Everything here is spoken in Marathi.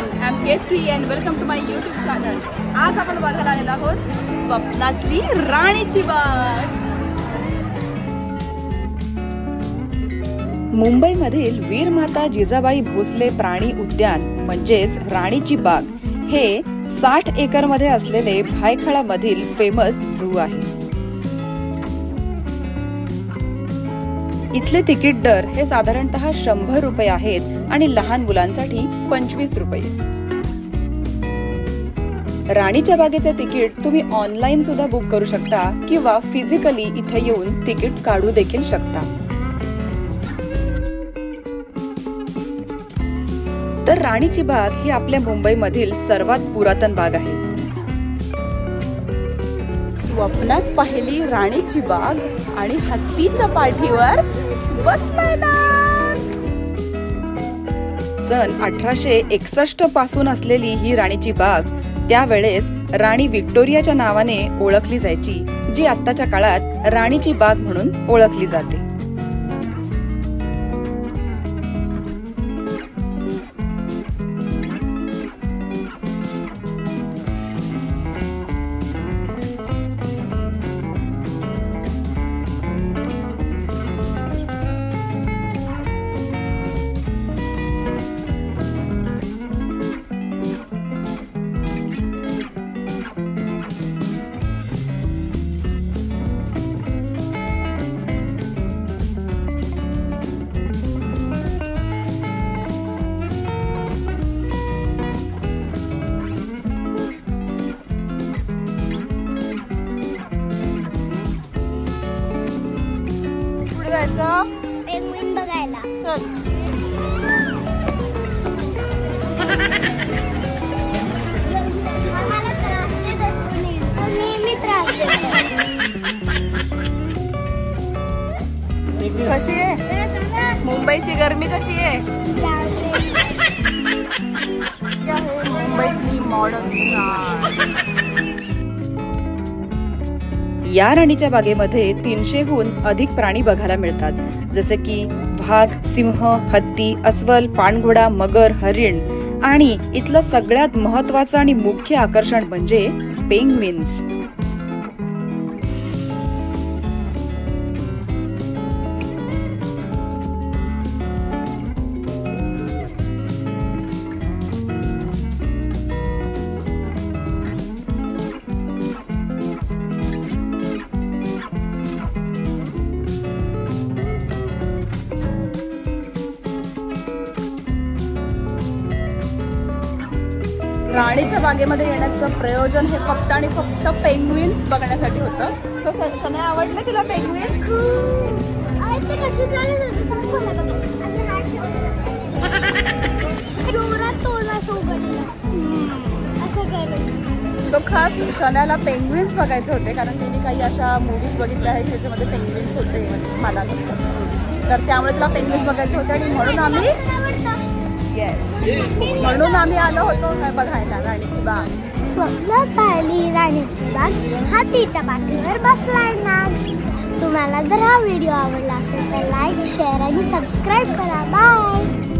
Everyone, I am Kathy and welcome to my YouTube channel. आज आपण बघायला आलेलो आहोत स्वप्नातली राणीची बाग। मुंबईमधील वीरमाता जिजाबाई भोसले प्राणी उद्यान म्हणजेच राणीची बाग हे 60 एकरमध्ये असलेले भायखळामधील फेमस झू आहे। इथले तिकीट दर हे साधारणतः 100 रुपये आहेत आणि लहान मुलांसाठी 25 रुपये। राणीच्या बागेचे तिकीट तुम्ही ऑनलाईन सुद्धा बुक करू शकता किंवा फिजिकली इथे येऊन तिकीट काढू देखील शकता। तर राणीची बाग ही आपल्या मुंबईमधील सर्वात पुरातन बाग आहे। स्वप्नात पाहिली राणीची बाग आणि हत्तीच्या पाठीवर बसलाय नाग। सन 1861 पासून असलेली ही राणीची बाग त्यावेळेस राणी व्हिक्टोरियाच्या नावाने ओळखली जायची, जी आत्ताच्या काळात राणीची बाग म्हणून ओळखली जाते। पेंग्विन बघायला चल। आम्हाला त्रास देत असतो नेहमी त्रास देतो। कशी आहे मुंबईची गरमी? कशी आहे? मुंबईतली मॉडर्न। या राणीच्या बागेमध्ये 300हून अधिक प्राणी बघायला मिळतात, जसे की वाघ, सिंह, हत्ती, अस्वल, पाणघोडा, मगर, हरिण आणि इथलं सगळ्यात महत्त्वाचं आणि मुख्य आकर्षण म्हणजे पेंग्विन्स। राणीच्या बागेमध्ये येण्याचं प्रयोजन हे फक्त आणि फक्त पेंग्विन्स बघण्यासाठी होतं। सो शना आवडले तुला पेंग्विन्स? ते कशी चालत होते? जोरात तोडला सोगलीला असं करून। सो खास शनाला पेंग्विन्स बघायचे होते, कारण तिने काही अशा मूवीज बघितल्या आहेत ज्याच्यामध्ये पेंग्विन्स होते, म्हणजे मला नसतं, तर त्यामुळे तिला पेंग्विन्स बघायचे होते आणि म्हणून आम्ही आलो होतो बघायला राणीची बाग। स्वप्नात पाहिली राणीची बाग, हातीच्या पाठीवर बसलाय नाग। तुम्हाला जर हा व्हिडिओ आवडला असेल तर लाईक, शेअर आणि सबस्क्राईब करा। बाय।